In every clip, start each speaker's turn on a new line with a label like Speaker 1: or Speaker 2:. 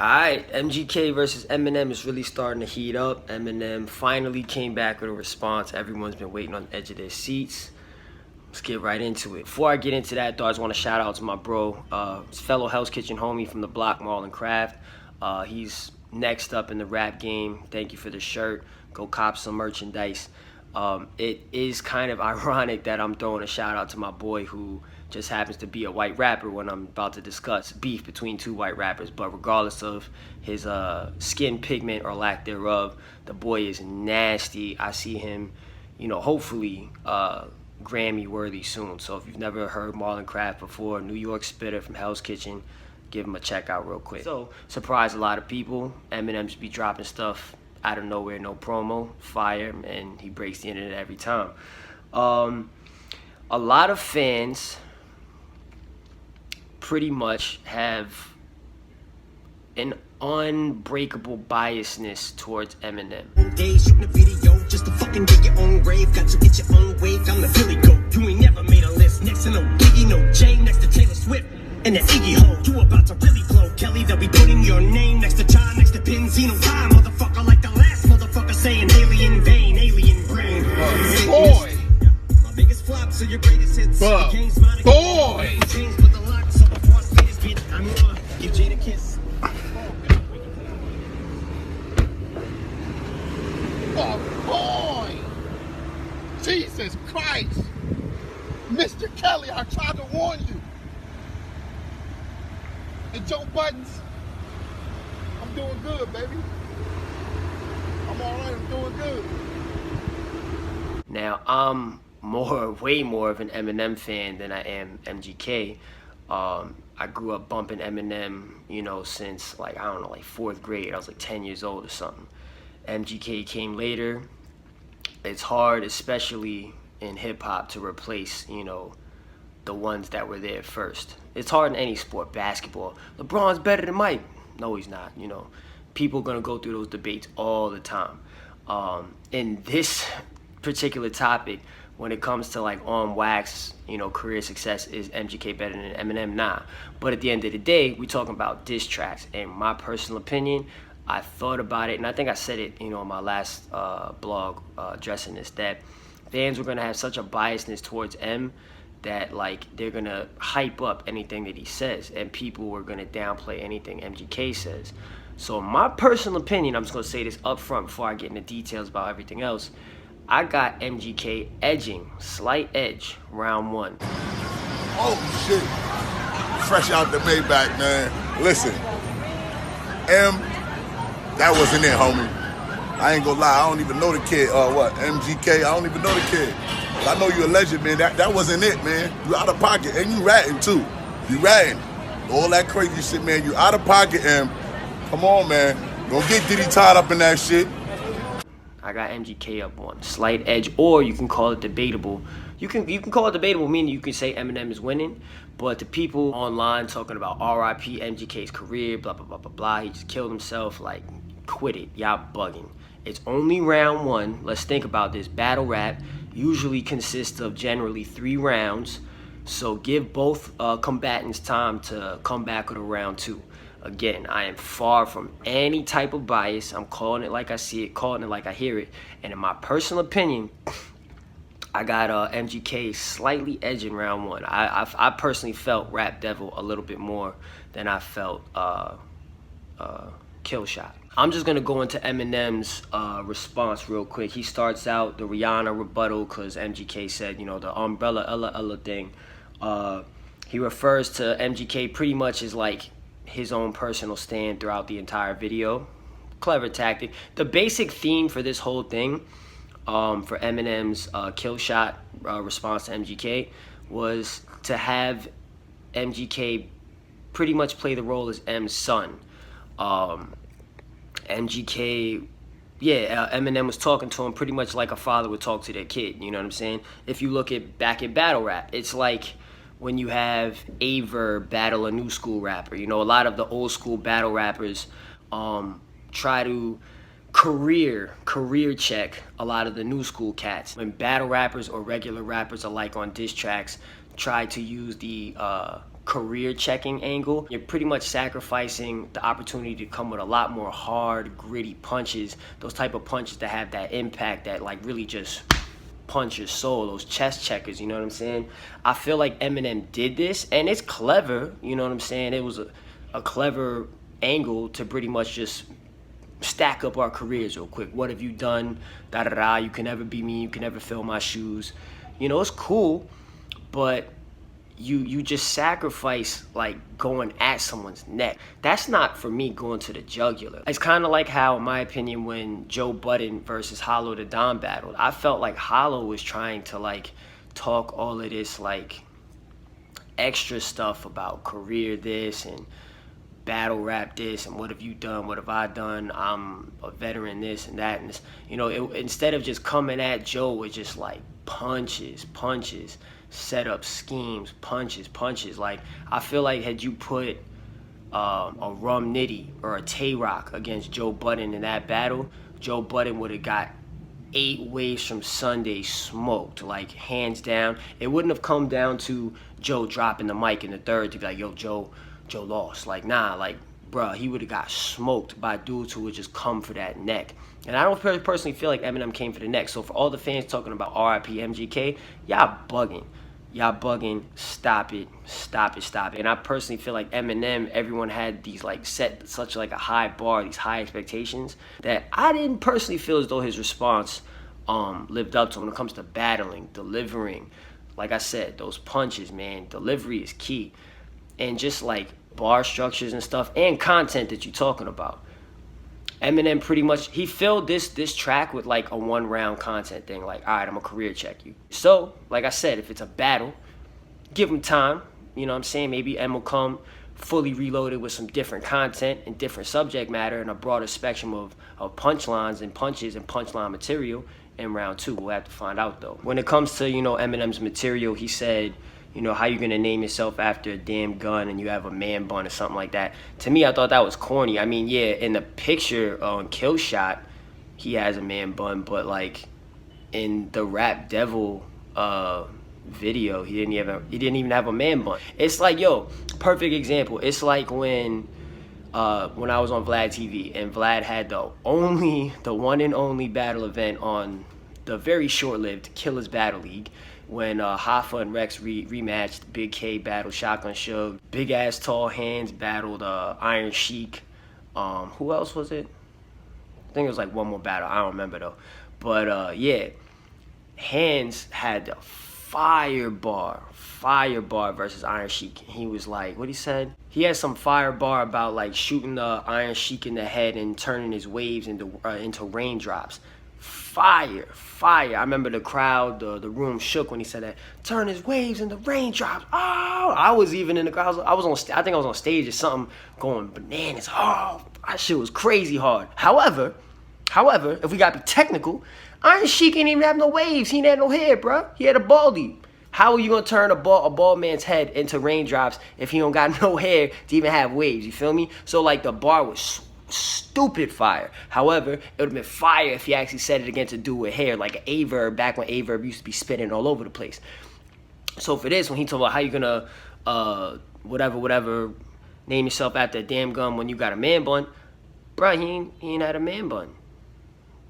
Speaker 1: Alright, MGK versus Eminem is really starting to heat up. Eminem finally came back with a response. Everyone's been waiting on the edge of their seats. Let's get right into it. Before I get into that, though, I just want to shout out to my bro, his fellow Hell's Kitchen homie from the block, Marlon Craft. He's next up in the rap game. Thank you for the shirt. Go cop some merchandise. It is kind of ironic that I'm throwing a shout out to my boy who just happens to be a white rapper when I'm about to discuss beef between two white rappers. But regardless of his skin pigment or lack thereof, the boy is nasty. I see him, hopefully Grammy worthy soon. So if you've never heard Marlon Craft before, New York spitter from Hell's Kitchen, give him a check out real quick. So surprised a lot of people. Eminem's be dropping stuff out of nowhere, no promo, fire, and he breaks the internet every time. A lot of fans pretty much have an unbreakable biasness towards Eminem.
Speaker 2: Days shooting a video just to fucking get your own grave. Got to get your own wave. I'm the Billy Goat. You ain't never made a list. Next to no Biggie, no Jay. Next to Taylor Swift and the Iggy Ho. You about to really blow, Kelly. They'll be putting your name next to Chai, next to Benzino. Time, motherfucker, like the last motherfucker saying alien vein, alien brain.
Speaker 3: Boy.
Speaker 2: My biggest flop, so your greatest hits.
Speaker 3: Boy.
Speaker 2: Give Jane a kiss.
Speaker 3: Oh boy! Jesus Christ! Mr. Kelly, I tried to warn you. And Joe Buttons, I'm doing good, baby. I'm alright, I'm doing good.
Speaker 1: Now, I'm way more of an Eminem fan than I am MGK. I grew up bumping Eminem, since like 4th grade. I was like 10 years old or something. MGK came later. It's hard, especially in hip hop, to replace, the ones that were there first. It's hard in any sport. Basketball, LeBron's better than Mike. No, he's not. People are gonna go through those debates all the time. In this particular topic, when it comes to like on wax, career success, is MGK better than Eminem? Nah. But at the end of the day, we're talking about diss tracks. And my personal opinion, I thought about it, and I think I said it, in my last blog addressing this, that fans were gonna have such a biasness towards M that like they're gonna hype up anything that he says, and people were gonna downplay anything MGK says. So my personal opinion, I'm just gonna say this up front before I get into details about everything else. I got MGK edging, slight edge, round 1.
Speaker 3: Oh shit. Fresh out the Maybach, man. Listen, that wasn't it, homie. I ain't gonna lie, I don't even know the kid. MGK, I don't even know the kid. But I know you a legend, man. That wasn't it, man. You out of pocket, and you ratting too. You ratting. All that crazy shit, man. You out of pocket, M. Come on, man. Don't get Diddy tied up in that shit.
Speaker 1: I got MGK up on slight edge, or you can call it debatable. You can call it debatable, meaning you can say Eminem is winning, but the people online talking about RIP MGK's career, blah, blah, blah, blah, blah, he just killed himself, like, quit it. Y'all bugging. It's only round 1. Let's think about this. Battle rap usually consists of generally 3 rounds, so give both combatants time to come back with a round 2. Again, I am far from any type of bias. I'm calling it like I see it, calling it like I hear it. And in my personal opinion, I got MGK slightly edging round 1. I personally felt Rap Devil a little bit more than I felt KILLSHOT. I'm just gonna go into Eminem's response real quick. He starts out the Rihanna rebuttal because MGK said, the umbrella Ella thing. He refers to MGK pretty much as like his own personal stand throughout the entire video. Clever tactic. The basic theme for this whole thing, for Eminem's KILLSHOT response to MGK, was to have MGK pretty much play the role as M's son. MGK, Eminem was talking to him pretty much like a father would talk to their kid, you know what I'm saying? If you look back at battle rap, it's like when you have Aver battle a new school rapper. A lot of the old school battle rappers try to career check a lot of the new school cats. When battle rappers or regular rappers alike on diss tracks try to use the career checking angle, you're pretty much sacrificing the opportunity to come with a lot more hard, gritty punches, those type of punches that have that impact that like really just punch your soul, those chest checkers, you know what I'm saying? I feel like Eminem did this, and it's clever, you know what I'm saying? It was a clever angle to pretty much just stack up our careers real quick. What have you done? Da da da. You can never be me. You can never fill my shoes. You know, it's cool, but you just sacrifice like going at someone's neck. That's not for me going to the jugular. It's kind of like how, in my opinion, when Joe Budden versus Hollow the Don battled, I felt like Hollow was trying to like talk all of this like extra stuff about career this and battle rap this and what have you done, what have I done, I'm a veteran this and that, and this, you know, instead of just coming at Joe with just like punches, set up schemes, punches. Like, I feel like had you put a Rum Nitty or a Tay Rock against Joe Budden in that battle, Joe Budden would have got 8 waves from Sunday smoked, like hands down. It wouldn't have come down to Joe dropping the mic in the third to be like, yo, Joe lost. Like, nah, like, bruh, he would have got smoked by dudes who would just come for that neck. And I don't personally feel like Eminem came for the neck. So for all the fans talking about RIP MGK, y'all bugging. Stop it. And I personally feel like Eminem, everyone had these like set such like a high bar, these high expectations, that I didn't personally feel as though his response lived up to when it comes to battling, delivering. Like I said, those punches, man, delivery is key. And just like bar structures and stuff and content that you're talking about. Eminem pretty much, he filled this track with like a 1-round content thing. Like, all right, I'm gonna career check you. So, like I said, if it's a battle, give him time. You know what I'm saying? Maybe M will come fully reloaded with some different content and different subject matter and a broader spectrum of punchlines and punches and punchline material in round 2. We'll have to find out though. When it comes to, you know, Eminem's material, he said, you know, how you gonna name yourself after a damn gun and you have a man bun or something like that. To me, I thought that was corny. I mean, yeah, in the picture on KILLSHOT, he has a man bun, but like in the Rap Devil video, he didn't even have a man bun. It's like, yo, perfect example. It's like when I was on Vlad TV and Vlad had the one and only battle event on the very short-lived Killers Battle League, when Hoffa and Rex rematched. Big K battled Shotgun Suge. Big Ass Tall Hands battled Iron Sheik. Who else was it? I think it was like one more battle. I don't remember though. But yeah, Hands had the fire bar versus Iron Sheik. He was like, what he said? He had some fire bar about like shooting the Iron Sheik in the head and turning his waves into raindrops. Fire. I remember the crowd, the room shook when he said that. Turn his waves into raindrops. Oh, I was even in the crowd. I think I was on stage or something going bananas. Oh, that shit was crazy hard. However, if we got to be technical, Iron Sheik ain't even have no waves. He ain't had no hair, bruh. He had a baldy. How are you gonna turn a bald man's head into raindrops if he don't got no hair to even have waves? You feel me? So like the bar was stupid fire. However, it would have been fire if he actually said it against a dude with hair, like an Averb, back when Averb used to be spitting all over the place. So for this, when he talked about how you gonna whatever, name yourself after a damn gun when you got a man bun, bruh, he ain't had a man bun.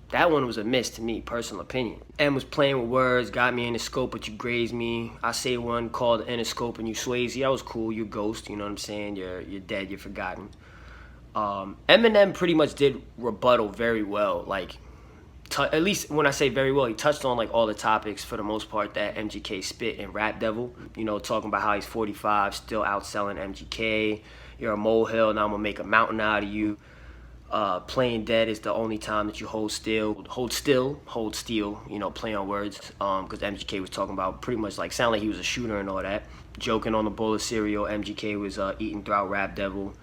Speaker 1: That one was a miss to me, personal opinion. M was playing with words, got me in the scope, but you grazed me. I say one called the scope and you Swayze. That was cool. You're ghost, you know what I'm saying? You're dead, you're forgotten. Eminem pretty much did rebuttal very well. Like, at least when I say very well, he touched on like all the topics for the most part that MGK spit in Rap Devil. You know, talking about how he's 45, still outselling MGK. You're a molehill, now I'm gonna make a mountain out of you. Playing dead is the only time that you hold still, you know, play on words, because MGK was talking about pretty much like, sound like he was a shooter and all that. Joking on the bowl of cereal, MGK was eating throughout Rap Devil.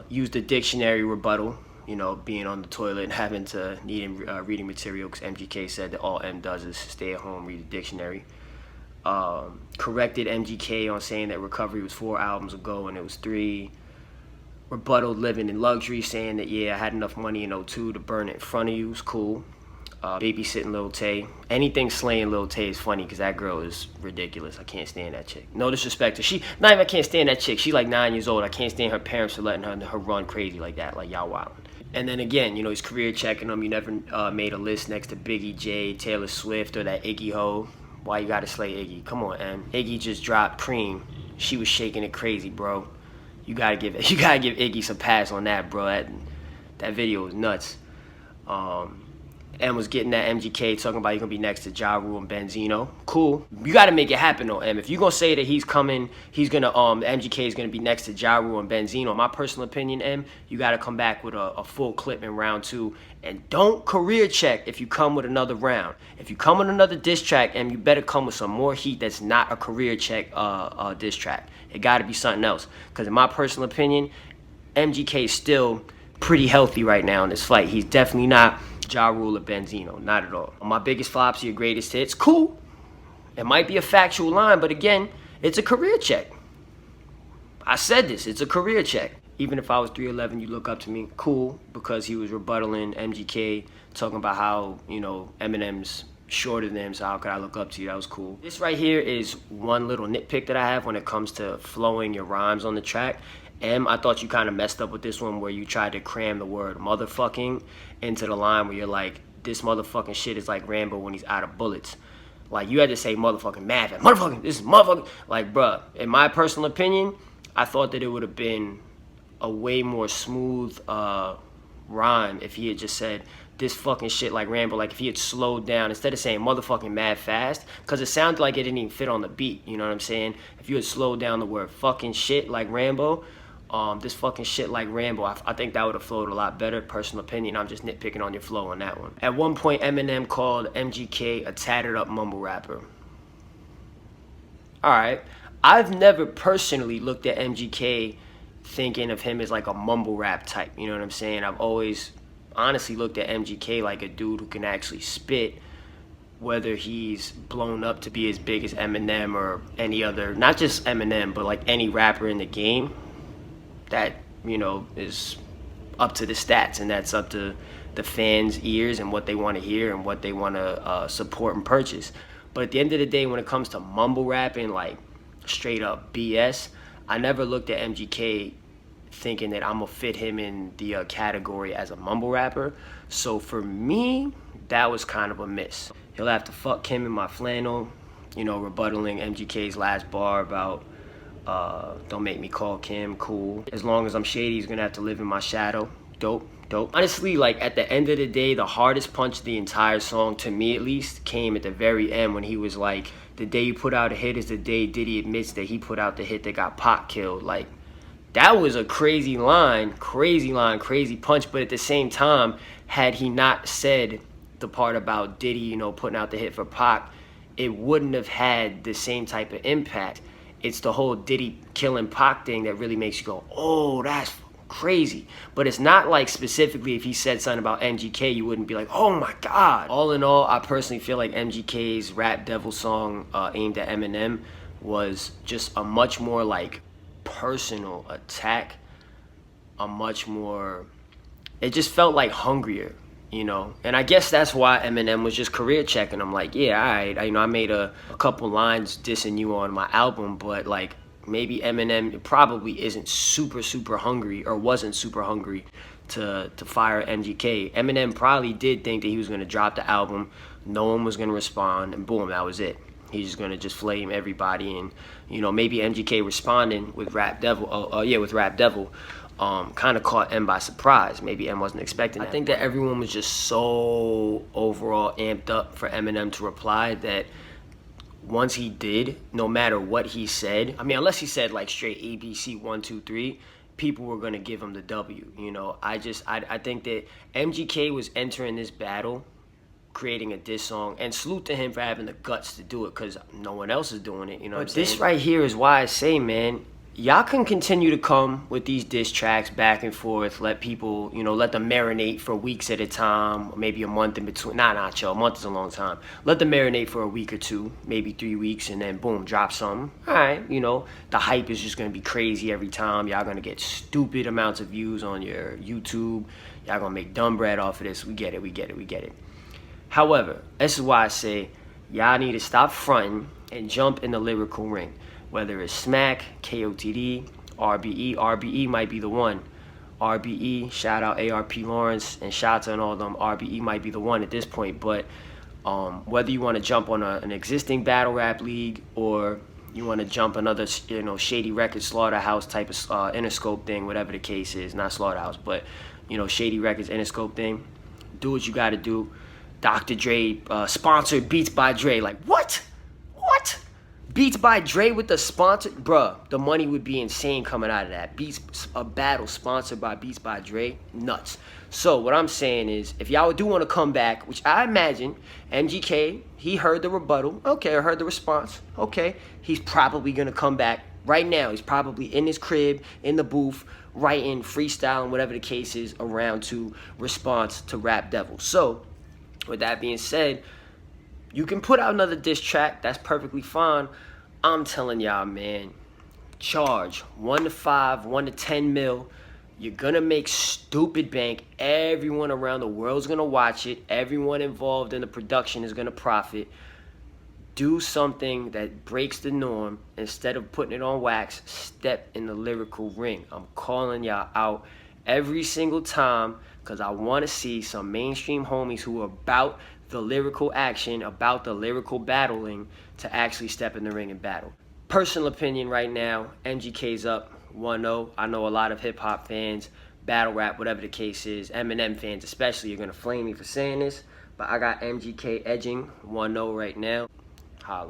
Speaker 1: Used the dictionary rebuttal, you know, being on the toilet and needing reading material, because MGK said that all M does is stay at home, read the dictionary. Corrected MGK on saying that Recovery was 4 albums ago and it was 3. Rebuttal Living in Luxury, saying that, yeah, I had enough money in 02 to burn it in front of you. It was cool. babysitting Lil Tay. Anything slaying Lil Tay is funny because that girl is ridiculous. I can't stand that chick. No disrespect to she. Not even I can't stand that chick. She like 9 years old. I can't stand her parents for letting her run crazy like that. Like y'all wildin'. And then again, you know, he's career checking him. You never made a list next to Biggie, J, Taylor Swift, or that Iggy hoe. Why you gotta slay Iggy? Come on, Em. Iggy just dropped Cream. She was shaking it crazy, bro. You gotta give Iggy some pass on that, bro. That video was nuts. M was getting that MGK talking about you're gonna be next to Ja Rule and Benzino. Cool. You gotta make it happen though, M. If you're gonna say that he's gonna MGK is gonna be next to Ja Rule and Benzino, my personal opinion, M, you gotta come back with a full clip in round 2. And don't career check if you come with another round. If you come with another diss track, M, you better come with some more heat that's not a career check diss track. It gotta be something else. Cause in my personal opinion, MGK is still pretty healthy right now in this fight. He's definitely not Ja Rule or Benzino, not at all. My biggest flops are your greatest hits. Cool. It might be a factual line, but again, it's a career check. I said this, it's a career check. Even if I was 3'11", you look up to me, cool, because he was rebuttaling MGK, talking about how, you know, Eminem's shorter than him, so how could I look up to you? That was cool. This right here is one little nitpick that I have when it comes to flowing your rhymes on the track. M, I thought you kind of messed up with this one where you tried to cram the word motherfucking into the line where you're like, this motherfucking shit is like Rambo when he's out of bullets. Like, you had to say motherfucking mad, motherfucking, this is motherfucking. Like, bruh, in my personal opinion, I thought that it would have been a way more smooth rhyme if he had just said this fucking shit like Rambo. Like, if he had slowed down instead of saying motherfucking mad fast, because it sounded like it didn't even fit on the beat, you know what I'm saying? If you had slowed down the word fucking shit like Rambo, this fucking shit like Rambo, I think that would have flowed a lot better. Personal opinion, I'm just nitpicking on your flow on that one. At one point, Eminem called MGK a tattered up mumble rapper. Alright, I've never personally looked at MGK thinking of him as like a mumble rap type, you know what I'm saying? I've always honestly looked at MGK like a dude who can actually spit, whether he's blown up to be as big as Eminem or any other, not just Eminem, but like any rapper in the game that, you know, is up to the stats, and that's up to the fans' ears and what they want to hear and what they want to support and purchase. But at the end of the day, when it comes to mumble rapping, like straight up BS, I never looked at MGK thinking that I'm gonna fit him in the category as a mumble rapper. So for me, that was kind of a miss. He'll have to fuck Kim in my flannel, you know, rebuttaling MGK's last bar about don't make me call Kim, cool. As long as I'm shady, he's gonna have to live in my shadow. Dope, dope. Honestly, like at the end of the day, the hardest punch of the entire song, to me at least, came at the very end when he was like, the day you put out a hit is the day Diddy admits that he put out the hit that got Pac killed. Like, that was a crazy line, crazy punch. But at the same time, had he not said the part about Diddy, you know, putting out the hit for Pac, it wouldn't have had the same type of impact. It's the whole Diddy killing Pac thing that really makes you go, oh, that's crazy. But it's not like specifically if he said something about MGK, you wouldn't be like, oh my God. All in all, I personally feel like MGK's Rap Devil song aimed at Eminem was just a much more like personal attack, a much more, it just felt like hungrier, you know. And I guess that's why Eminem was just career checking. I'm like, yeah, all right, you know, I made a couple lines dissing you on my album, but like maybe Eminem probably isn't super hungry, or wasn't super hungry to fire MGK. Eminem probably did think that he was going to drop the album, no one was going to respond, and boom, that was it. He's just going to just flame everybody. And, you know, maybe MGK responding with Rap Devil, with Rap Devil, kind of caught M by surprise. Maybe M wasn't expecting that. I think that everyone was just so overall amped up for Eminem to reply that once he did, no matter what he said, I mean, unless he said like straight ABC 1, 2, 3, people were going to give him the W, you know. I think that MGK was entering this battle creating a diss song, and salute to him for having the guts to do it, because no one else is doing it, you know what I'm saying? This right here is why I say, man, y'all can continue to come with these diss tracks back and forth, let people, you know, let them marinate for weeks at a time, or maybe a month in between. Nah, chill, a month is a long time. Let them marinate for a week or two, maybe 3 weeks, and then boom, drop something. All right, you know, the hype is just gonna be crazy every time. Y'all gonna get stupid amounts of views on your YouTube. Y'all gonna make dumb bread off of this. We get it. However, this is why I say y'all need to stop fronting and jump in the lyrical ring. Whether it's Smack, KOTD, RBE. RBE might be the one. RBE, shout out ARP Lawrence, and shout out to all of them. RBE might be the one at this point, but whether you want to jump on an existing battle rap league or you want to jump another, Shady Records, Slaughterhouse type of Interscope thing, whatever the case is, not Slaughterhouse, but, Shady Records, Interscope thing, do what you got to do. Dr. Dre sponsored Beats by Dre. Like, what? What? Beats by Dre with the sponsor? Bruh, the money would be insane coming out of that. A battle sponsored by Beats by Dre? Nuts. So what I'm saying is, if y'all do want to come back, which I imagine, MGK, he heard the rebuttal. Okay, I heard the response. Okay, he's probably going to come back right now. He's probably in his crib, in the booth, writing, freestyling, whatever the case is, around to response to Rap Devil. So, with that being said, you can put out another diss track. That's perfectly fine. I'm telling y'all, man, charge 1 to 5, 1 to 10 mil. You're going to make stupid bank. Everyone around the world's going to watch it. Everyone involved in the production is going to profit. Do something that breaks the norm. Instead of putting it on wax, step in the lyrical ring. I'm calling y'all out every single time because I want to see some mainstream homies who are about the lyrical action, about the lyrical battling, to actually step in the ring and battle. Personal opinion right now, MGK's up 1-0. I know a lot of hip-hop fans, battle rap, whatever the case is, Eminem fans especially, you're going to flame me for saying this, but I got MGK edging 1-0 right now. Holla.